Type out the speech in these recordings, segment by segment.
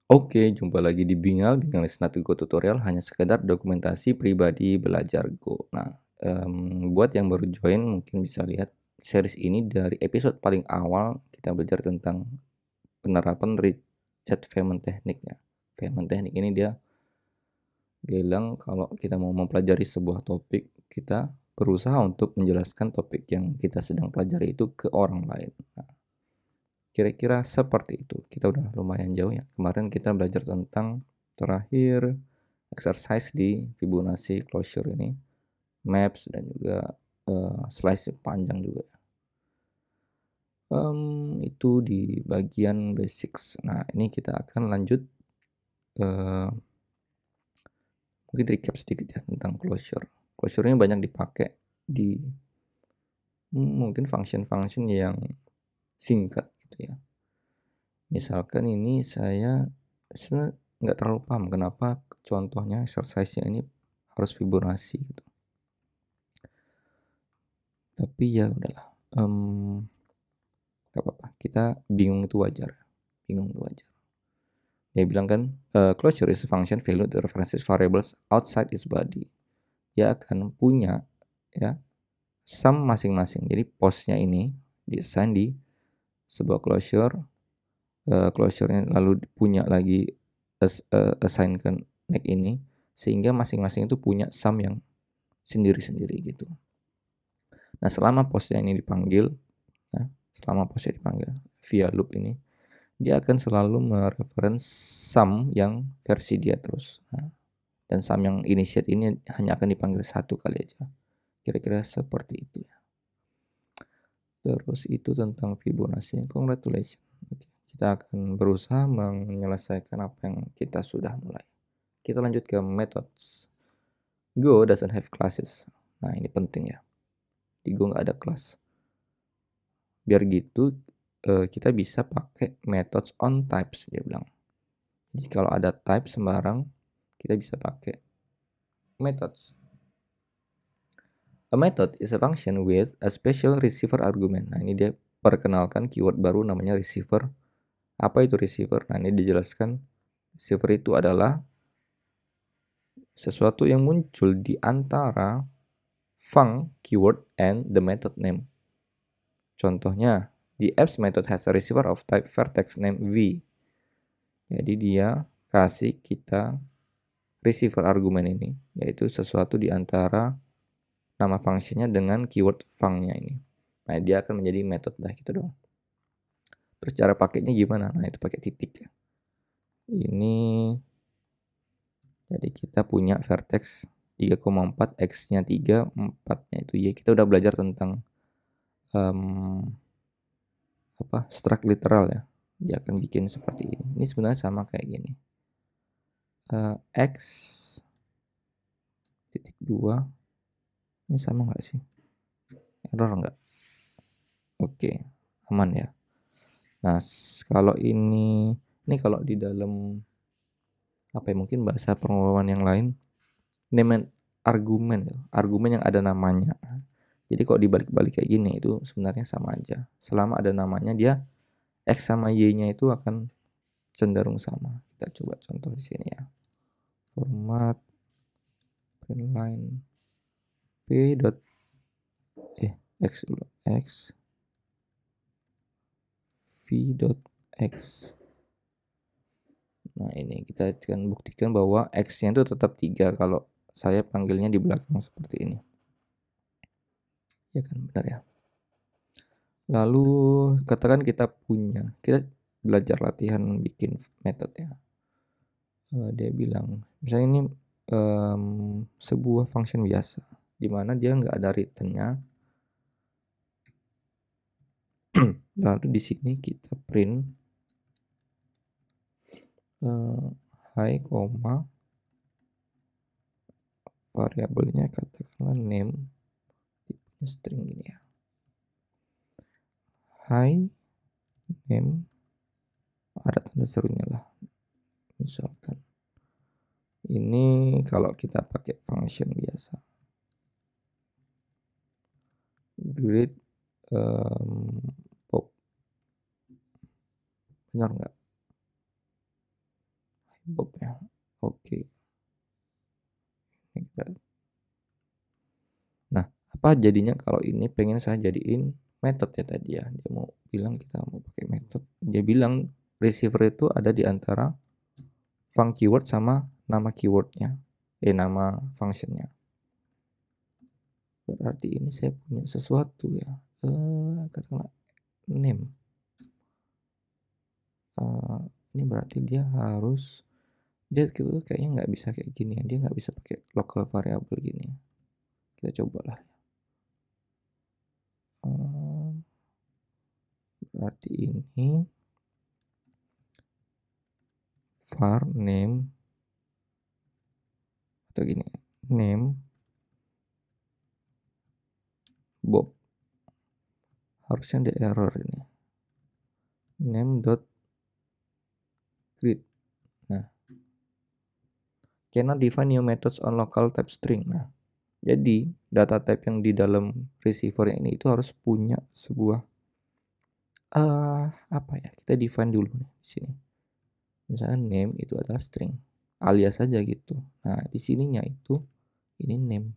Oke, jumpa lagi di Bingal. Bingal is not a Go tutorial, hanya sekedar dokumentasi pribadi belajar Go. Nah, buat yang baru join mungkin bisa lihat series ini dari episode paling awal kita belajar tentang penerapan Richard Feynman Technique ya. Feynman Technique ini dia bilang kalau kita mau mempelajari sebuah topik, kita berusaha untuk menjelaskan topik yang kita sedang pelajari itu ke orang lain. Nah, kira-kira seperti itu. Kita udah lumayan jauh ya. Kemarin kita belajar tentang terakhir exercise di Fibonacci closure ini, maps dan juga slice panjang juga. Itu di bagian basics. Nah, ini kita akan lanjut mungkin recap sedikit ya tentang closure. Closure ini banyak dipakai di mungkin function-function yang singkat gitu ya. Misalkan ini saya sebenarnya nggak terlalu paham kenapa contohnya exercise-nya ini harus Fibonacci gitu. Tapi ya udahlah, nggak apa-apa. Kita bingung itu wajar. Dia bilang kan, closure is a function value that references variables outside its body. Dia akan punya ya sum masing-masing. Jadi postnya ini diassign di sebuah closure, closure-nya lalu punya lagi assign ke neck ini, sehingga masing-masing itu punya sum yang sendiri-sendiri gitu. Nah, selama postnya ini dipanggil, via loop ini, dia akan selalu mereference sum yang versi dia terus. Nah, dan sum yang initiate ini hanya akan dipanggil satu kali aja. Kira-kira seperti itu ya. Terus itu tentang Fibonacci. Congratulations. Kita akan berusaha menyelesaikan apa yang kita sudah mulai. Kita lanjut ke methods. Go doesn't have classes. Nah, ini penting ya. Di Go nggak ada kelas. Biar gitu kita bisa pakai methods on types, dia bilang. Jadi kalau ada type sembarang, kita bisa pakai methods. A method is a function with a special receiver argument. Nah, ini dia perkenalkan keyword baru namanya receiver. Apa itu receiver? Nah, ini dijelaskan. Receiver itu adalah sesuatu yang muncul di antara func keyword and the method name. Contohnya, the apps method has a receiver of type vertex name v. Jadi dia kasih kita receiver argumen ini, yaitu sesuatu di antara nama fungsinya dengan keyword func-nya ini. Nah, dia akan menjadi method dah gitu dong. Terus cara pakainya gimana? Nah, itu pakai titik ya. Ini jadi kita punya vertex 3,4, x-nya 3, 4-nya itu y. Kita udah belajar tentang struct literal ya. Dia akan bikin seperti ini. Ini sebenarnya sama kayak gini. X titik 2 ini sama nggak sih? Error nggak? Oke, aman ya. Nah, kalau ini kalau di dalam mungkin bahasa pengolahan yang lain, name argumen yang ada namanya. Jadi kalau dibalik-balik kayak gini itu sebenarnya sama aja. Selama ada namanya, dia x sama y-nya itu akan cenderung sama. Kita coba contoh di sini ya. Format printline p dot x v dot x. Nah, ini kita akan buktikan bahwa x-nya itu tetap 3 kalau saya panggilnya di belakang seperti ini. Ya kan, benar ya. Lalu katakan kita belajar latihan bikin method ya. Dia bilang, misalnya ini sebuah function biasa, di mana dia nggak ada returnnya. Lalu di sini kita print hi, variabelnya katakanlah name, string gini ya. Hi, name, ada tanda serunya lah. Misalkan ini kalau kita pakai function biasa. Great pop. Benar nggak? Bob ya. Oke. Nah, apa jadinya kalau ini pengen saya jadiin method ya tadi ya. Dia mau bilang kita mau pakai method. Dia bilang receiver itu ada di antara func keyword sama nama keywordnya. Nama functionnya. Berarti ini saya punya sesuatu ya. Katakanlah name. Ini berarti dia harus gitu kayaknya nggak bisa kayak gini ya. Dia nggak bisa pakai local variable gini. Kita cobalah. Berarti ini var name atau gini name Bob. Harusnya ada error ini. Name.greet. Nah, cannot define new methods on local type string. Nah, jadi data type yang di dalam receiver ini itu harus punya sebuah apa ya? Kita define dulu nih di sini. Misalnya name itu adalah string, alias saja gitu. Nah, di sininya itu ini name.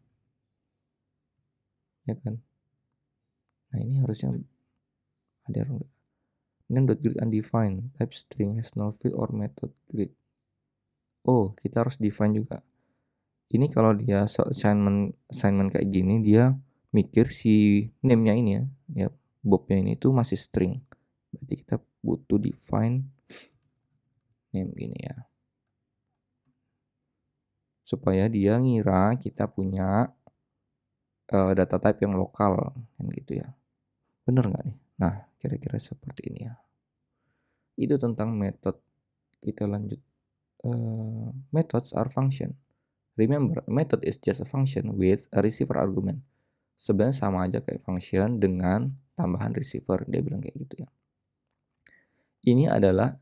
Ya kan? Nah, ini harusnya ada error. Name.greet undefined, type string has no field or method greet. Oh, kita harus define juga. Ini kalau dia assignment kayak gini, dia mikir si name-nya ini ya Bob-nya ini tuh masih string. Berarti kita butuh define name ini ya. Supaya dia ngira kita punya data type yang lokal kan gitu ya. Bener nggak nih? Nah, kira-kira seperti ini ya. Itu tentang method. Kita lanjut. Methods are function. Remember, a method is just a function with a receiver argument. Sebenarnya sama aja kayak function dengan tambahan receiver. Dia bilang kayak gitu ya. Ini adalah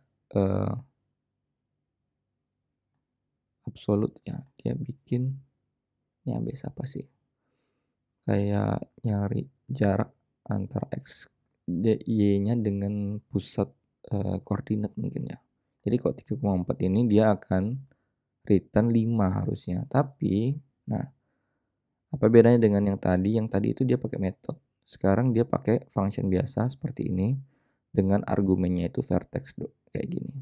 absolute ya. Dia bikin ya biasa apa sih? Kayak nyari jarak antara x y-nya dengan pusat koordinat mungkin ya. Jadi kalau 3,4 ini dia akan return 5 harusnya. Tapi nah, apa bedanya dengan yang tadi? Yang tadi itu dia pakai method. Sekarang dia pakai function biasa seperti ini dengan argumennya itu vertex kayak gini.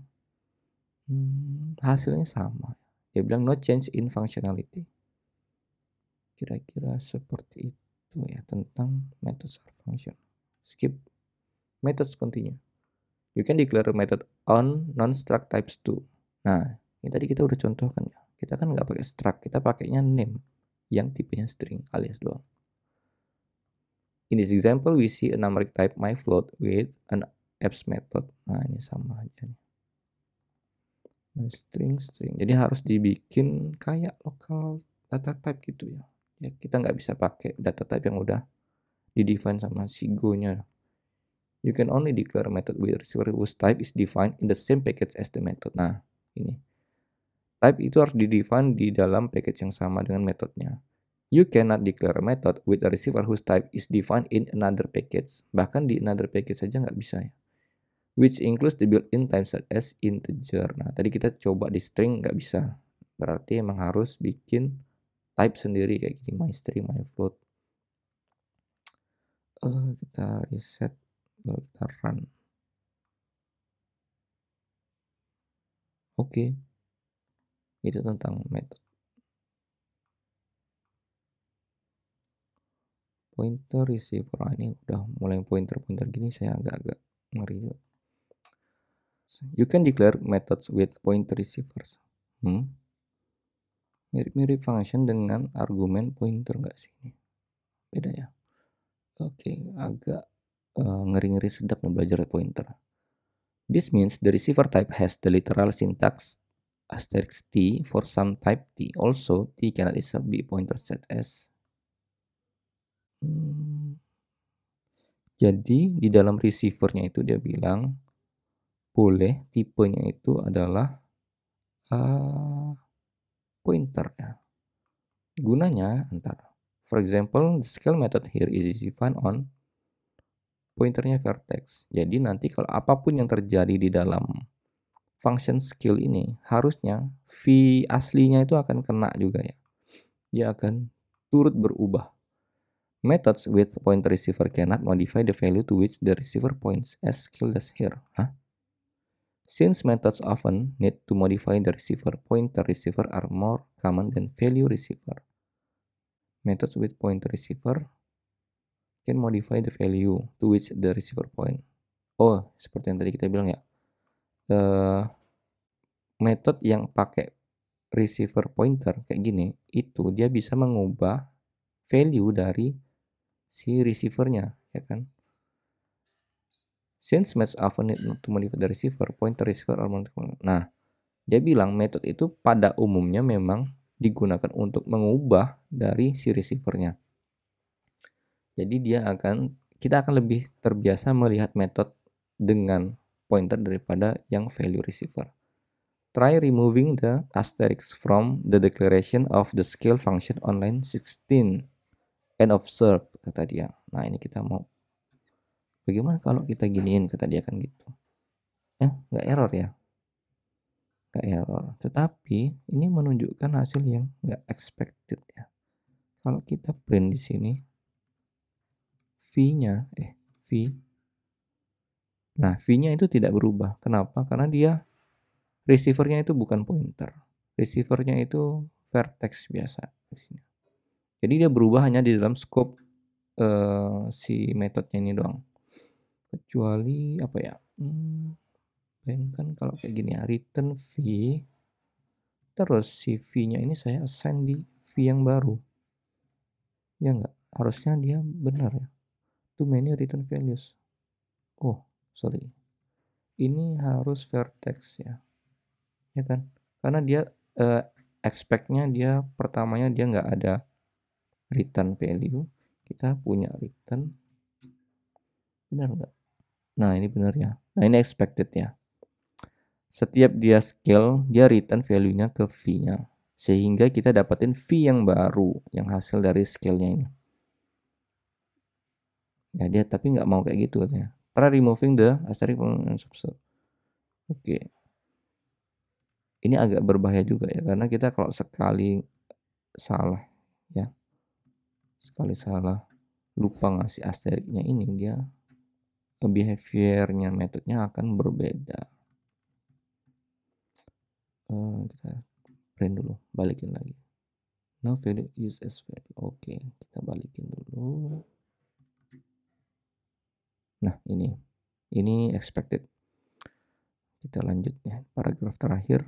Hasilnya sama. Dia bilang no change in functionality. Kira-kira seperti itu ya tentang methods or function. Skip. Methods continue. You can declare a method on non-struct types too. Nah, ini tadi kita udah contohkan ya. Kita kan nggak pakai struct, kita pakainya name yang tipenya string alias doang. In this example, we see a numeric type myFloat with an apps method. Nah, ini sama aja nih. String. Jadi harus dibikin kayak local data type gitu ya. Ya kita nggak bisa pakai data type yang udah di-define sama si Go-nya. You can only declare a method with receiver whose type is defined in the same package as the method. Nah, ini. Type itu harus di-define di dalam package yang sama dengan metodenya. You cannot declare a method with a receiver whose type is defined in another package. Bahkan di another package saja nggak bisa ya. Which includes the built-in type such as integer. Nah, tadi kita coba di string nggak bisa. Berarti emang harus bikin type sendiri kayak gini, my string, my float. Kita reset, lalu kita run. Oke. Itu tentang method. Pointer receiver. Ini udah mulai pointer gini saya agak-agak ngeri. You can declare methods with pointer receivers. Mirip-mirip function dengan argumen pointer nggak sih ini? Beda ya. Oke, agak ngeri-ngeri sedap belajar pointer. This means the receiver type has the literal syntax asterisk t for some type t. Also, t cannot itself be pointer set as. Jadi di dalam receivernya itu dia bilang boleh tipenya itu adalah pointer ya. Gunanya antara, for example, the scale method here is defined on pointernya vertex. Jadi nanti kalau apapun yang terjadi di dalam function skill ini harusnya V aslinya itu akan kena juga ya. Dia akan turut berubah. Methods with pointer receiver cannot modify the value to which the receiver points as skill does here. Since methods often need to modify the receiver, pointer receiver are more common than value receiver. Methods with pointer receiver can modify the value to which the receiver point. Oh, seperti yang tadi kita bilang ya. Metode yang pakai receiver pointer kayak gini, itu dia bisa mengubah value dari si receivernya, ya kan? Since methods often need to modify the receiver, pointer receiver are multiple. Nah, dia bilang metode itu pada umumnya memang digunakan untuk mengubah dari si receivernya. Jadi kita akan lebih terbiasa melihat metode dengan pointer daripada yang value receiver. Try removing the asterisk from the declaration of the skill function on line 16 and observe, kata dia. Nah, ini kita mau bagaimana kalau kita giniin, kata dia kan gitu. Nggak error ya. Nggak error. Tetapi ini menunjukkan hasil yang nggak expected ya. Kalau kita print di sini V-nya, V. Nah, V-nya itu tidak berubah. Kenapa? Karena dia receivernya itu bukan pointer. Receivernya itu vertex biasa di sini. Jadi dia berubah hanya di dalam scope si metodenya ini doang. Kecuali apa ya? Bayangkan kalau kayak gini ya, return V, terus si V-nya ini saya assign di V yang baru. Ya enggak? Harusnya dia benar ya. Too many return values. Oh, sorry. Ini harus vertex ya. Ya kan? Karena dia expect-nya dia pertamanya dia nggak ada return value. Kita punya return. Benar nggak? Nah, ini benar ya. Nah, ini expected ya. Setiap dia scale, dia return value-nya ke V-nya. Sehingga kita dapetin V yang baru, yang hasil dari scale-nya ini. Ya, dia tapi nggak mau kayak gitu katanya. Try removing the asterisk from subset. Oke. Ini agak berbahaya juga ya, karena kita kalau sekali salah, ya. Sekali salah, lupa ngasih asterisknya ini, dia behavior-nya, metodenya akan berbeda. Kita print dulu, balikin lagi. No value use as value. Oke, kita balikin dulu. Nah, ini expected. Kita lanjut ya, paragraf terakhir.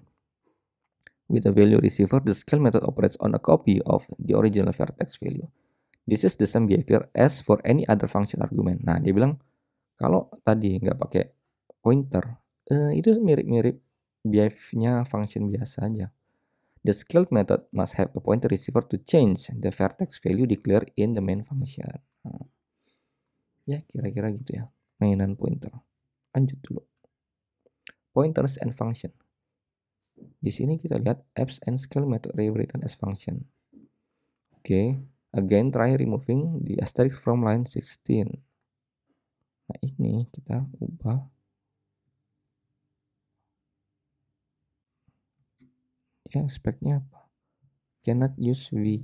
With a value receiver, the scale method operates on a copy of the original vertex value. This is the same behavior as for any other function argument. Nah, dia bilang kalau tadi nggak pakai pointer, itu mirip-mirip behavior-nya function biasa aja. The scaled method must have a pointer receiver to change the vertex value declared in the main function. Nah, ya kira-kira gitu ya, mainan pointer. Lanjut dulu. Pointers and function. Di sini kita lihat apps and scale method rewritten as function. Oke, again try removing the asterisk from line 16. Nah, ini kita ubah. Ya, speknya apa? Cannot use V.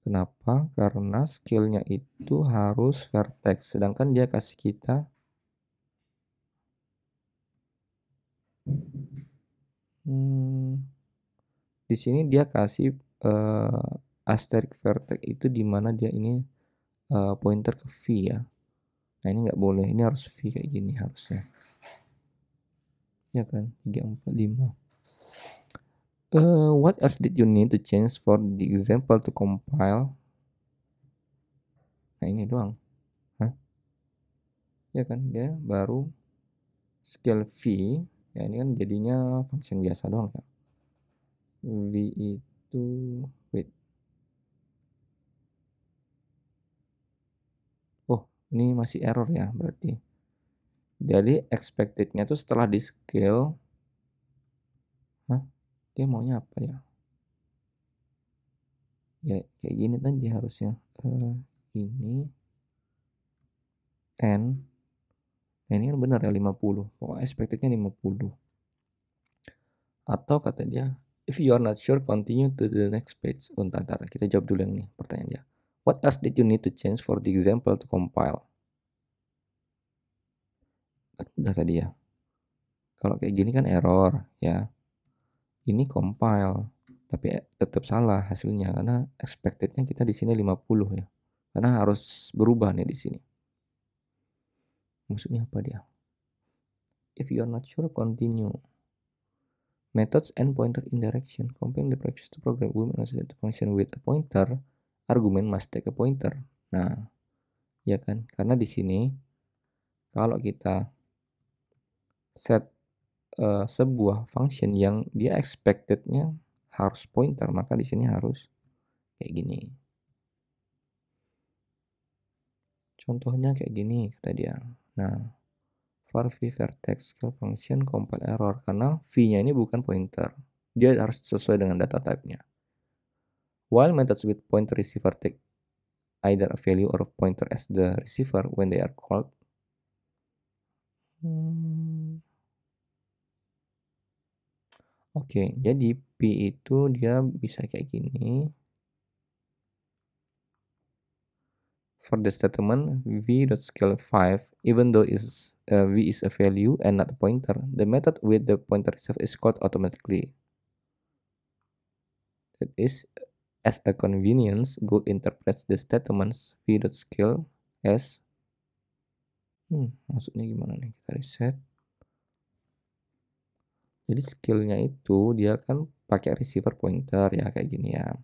Kenapa? Karena skillnya itu harus vertex, sedangkan dia kasih kita di sini dia kasih asterisk vertex itu di mana dia ini pointer ke V ya. Nah, ini nggak boleh, ini harus V kayak gini harusnya. Ya kan, 3, 4, 5. What else did you need to change for the example to compile? Nah, ini doang. Ya kan, dia baru scale V. Ya, ini kan jadinya function biasa doang kan. V itu, wait. Oh, ini masih error ya berarti. Jadi expected-nya tuh setelah di scale, dia maunya apa ya? Ya kayak gini tadi harusnya. Ini n. Nah, ini kan benar ya 50. Pokoknya expected-nya 50. Atau kata dia, if you are not sure, continue to the next page. Bentar, kita jawab dulu yang nih pertanyaan dia. What else did you need to change for the example to compile? Kan udah tadi ya. Kalau kayak gini kan error ya. Ini compile, tapi tetap salah hasilnya karena expectednya kita di sini 50 ya. Karena harus berubah nih di sini. Maksudnya apa dia? If you are not sure, continue. Methods and pointer indirection. Comparing the previous to program argument associated to function with a pointer, argument must take a pointer. Nah, ya kan? Karena di sini kalau kita set sebuah function yang dia expectednya harus pointer, maka di sini harus kayak gini. Contohnya kayak gini kata dia. Nah, for v vertex scale function compile error karena v-nya ini bukan pointer. Dia harus sesuai dengan data type-nya. While methods with pointer receiver take either a value or a pointer as the receiver when they are called. Oke, jadi P itu dia bisa kayak gini. For the statement v.scale 5, even though v is a value and not a pointer, the method with the pointer receiver is called automatically. That is, as a convenience, Go interprets the statements v.scale as maksudnya gimana nih? Kita reset. Jadi skillnya itu dia kan pakai receiver pointer ya kayak gini ya.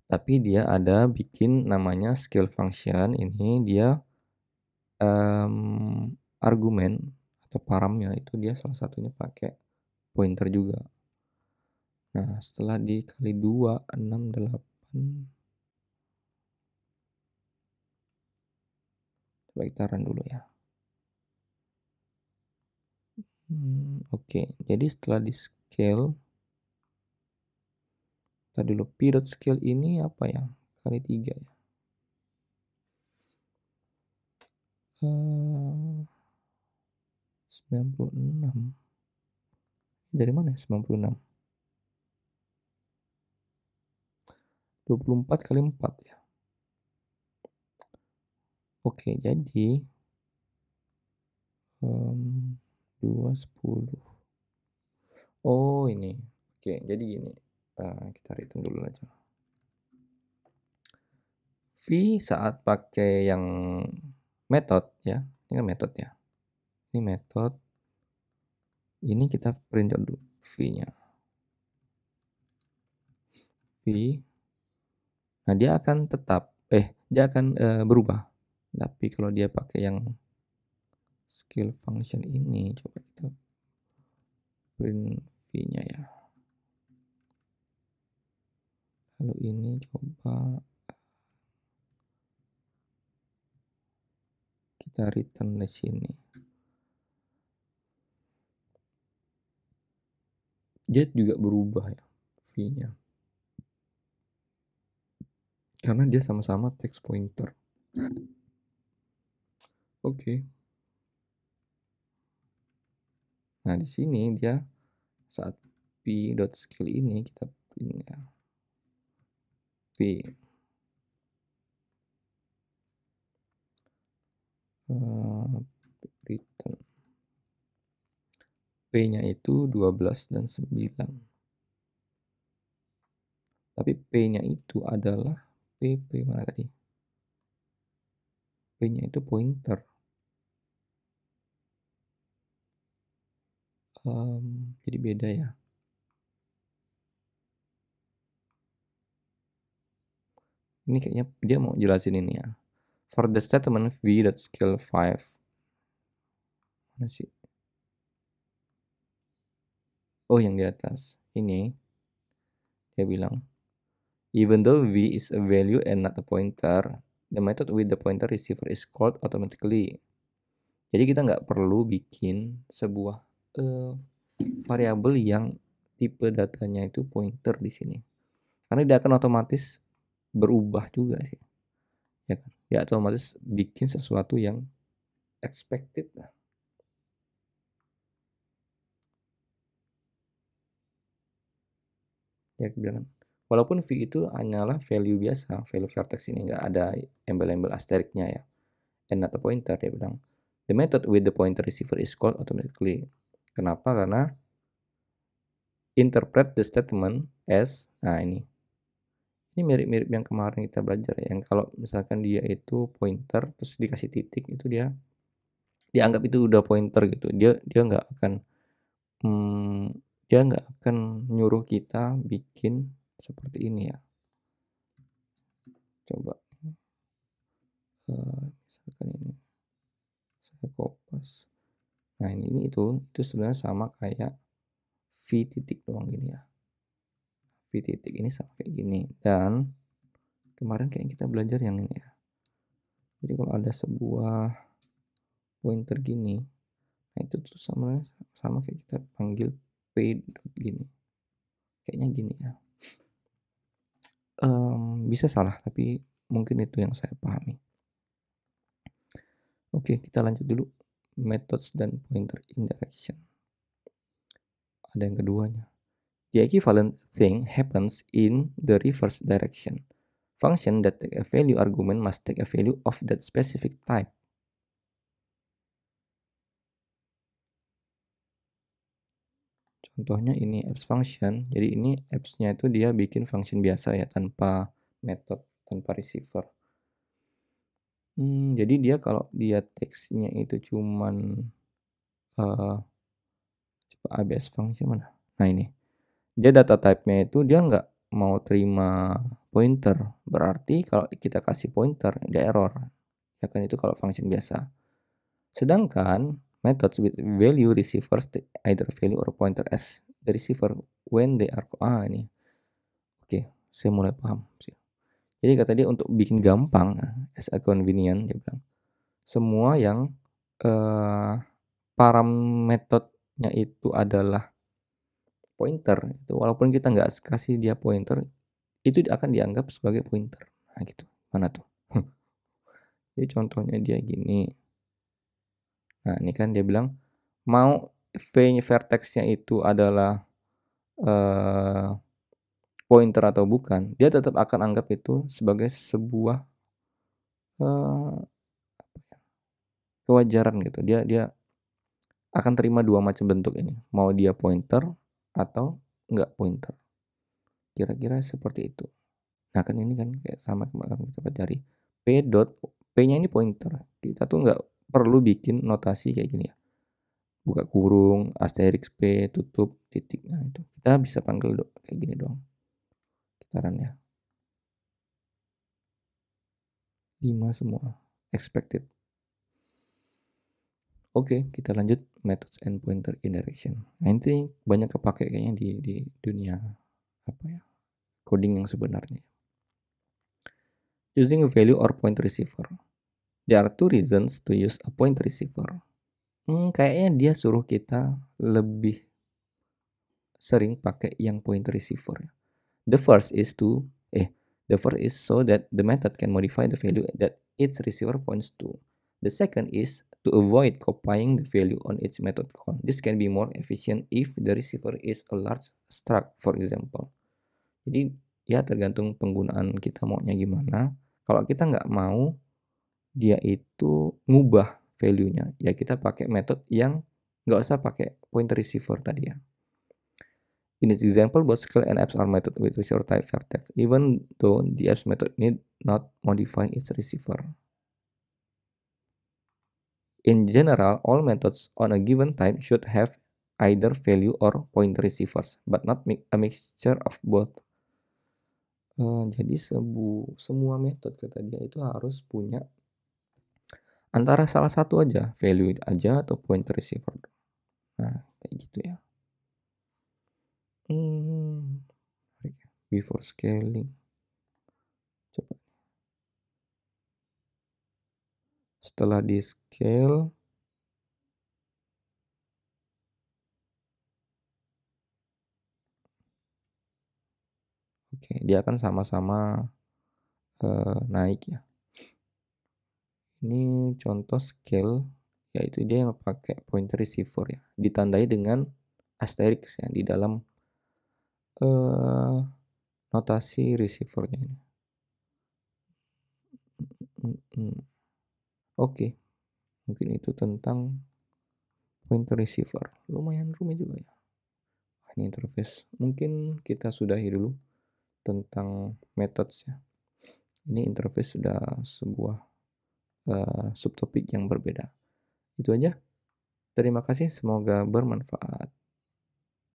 Tapi dia ada bikin namanya skill function. Ini dia argumen atau paramnya itu dia salah satunya pakai pointer juga. Nah, setelah dikali 2, 6, 8. Coba kita run dulu ya. Oke, jadi setelah di scale, tadi dulu p.scale ini apa ya? Kali 3 ya. 96. Dari mana ya 96? 24 kali 4 ya. Oke, jadi 2, 10. Oh, ini. Oke, jadi gini. Kita hitung dulu aja. V saat pakai yang method ya. Ini kan method ya. Ini method. Ini kita print dulu V-nya. V. Nah, dia akan tetap dia akan berubah. Tapi kalau dia pakai yang skill function ini, coba kita print V-nya ya. Lalu ini coba kita return di sini. Dia juga berubah ya V-nya. Karena dia sama-sama text pointer. Oke. Nah, di sini dia saat p.scale ini kita print ya. P. Return. P-nya itu 12 dan 9. Tapi P-nya itu adalah P mana tadi? P-nya itu pointer. Jadi beda ya. Ini kayaknya dia mau jelasin ini ya. For the statement v.scale 5. Mana sih? Oh, yang di atas. Ini. Dia bilang, even though v is a value and not a pointer, the method with the pointer receiver is called automatically. Jadi kita nggak perlu bikin sebuah variabel yang tipe datanya itu pointer di sini. Karena dia akan otomatis berubah juga sih. Ya kan? Dia otomatis bikin sesuatu yang expected lah. Ya aku bilang kan, walaupun v itu hanyalah value biasa, value vertex ini nggak ada embel-embel asteriknya ya, and not a pointer, dia bilang. The method with the pointer receiver is called automatically. Kenapa? Karena interpret the statement as, nah ini mirip-mirip yang kemarin kita belajar ya, yang kalau misalkan dia itu pointer terus dikasih titik itu dia dianggap itu udah pointer gitu. Dia dia nggak akan mmm, dia nggak akan nyuruh kita bikin seperti ini ya. Coba, misalkan ini saya kopas. Nah ini itu sebenarnya sama kayak v titik doang gini ya. V titik ini sama kayak gini, dan kemarin kayak kita belajar yang ini ya. Jadi kalau ada sebuah pointer gini, nah itu tuh sama kayak kita panggil p dot gini. Kayaknya gini ya. Bisa salah, tapi mungkin itu yang saya pahami. Oke, kita lanjut dulu. Methods dan pointer indirection. Ada yang keduanya. The equivalent thing happens in the reverse direction. Function that take a value argument must take a value of that specific type. Contohnya ini apps function. Jadi ini apps-nya itu dia bikin function biasa ya, tanpa method, tanpa receiver. Jadi dia kalau dia teksnya itu cuman coba ABS function mana? Nah ini, dia data type-nya itu dia nggak mau terima pointer. Berarti kalau kita kasih pointer, dia error. Ya kan itu kalau function biasa. Sedangkan methods with value receivers take either value or pointer as the receiver when they are ini. Oke, saya mulai paham sih. Jadi kata dia untuk bikin gampang, as a convenient dia bilang. Semua yang parameternya itu adalah pointer, itu walaupun kita nggak kasih dia pointer, itu akan dianggap sebagai pointer. Nah gitu, mana tuh? Jadi contohnya dia gini. Nah ini kan dia bilang, mau vertexnya itu adalah pointer atau bukan, dia tetap akan anggap itu sebagai sebuah kewajaran gitu. Dia akan terima dua macam bentuk ini, mau dia pointer atau enggak pointer. Kira-kira seperti itu. Nah kan ini kan kayak sama kemarin kita pelajari. P-nya ini pointer. Kita tuh nggak perlu bikin notasi kayak gini ya. Buka kurung, asterisk P, tutup, titik. Nah itu. Kita bisa panggil kayak gini doang. Kitarannya. 5 semua. Expected. Oke, kita lanjut methods and pointer indirection. Nah ini banyak kepake kayaknya di dunia apa ya, coding yang sebenarnya. Using a value or point receiver. There are two reasons to use a point receiver. Kayaknya dia suruh kita lebih sering pakai yang point receiver. The first is so that the method can modify the value that its receiver points to. The second is to avoid copying the value on its method call. This can be more efficient if the receiver is a large struct, for example. Jadi ya tergantung penggunaan kita maunya gimana. Kalau kita nggak mau dia itu ngubah value-nya, ya kita pakai metode yang nggak usah pakai pointer receiver tadi ya. In this example, both scale and apps are method with receiver type vertex, even though the apps method need not modify its receiver. In general, all methods on a given type should have either value or pointer receivers, but not a mixture of both. Jadi semua metode kata dia itu harus punya antara salah satu aja, value aja atau pointer receiver. Nah, kayak gitu ya. Before scaling. Coba. Setelah di scale, oke, dia akan sama-sama naik ya. Ini contoh scale, yaitu dia yang pakai pointer receiver ya, ditandai dengan asterisk ya di dalam eee, notasi receiver-nya ini. Mhm. Oke, mungkin itu tentang pointer receiver. Lumayan rumit juga ya. Ini interface. Mungkin kita sudahi dulu tentang methods ya. Ini interface sudah sebuah, subtopik yang berbeda. Itu aja. Terima kasih, semoga bermanfaat.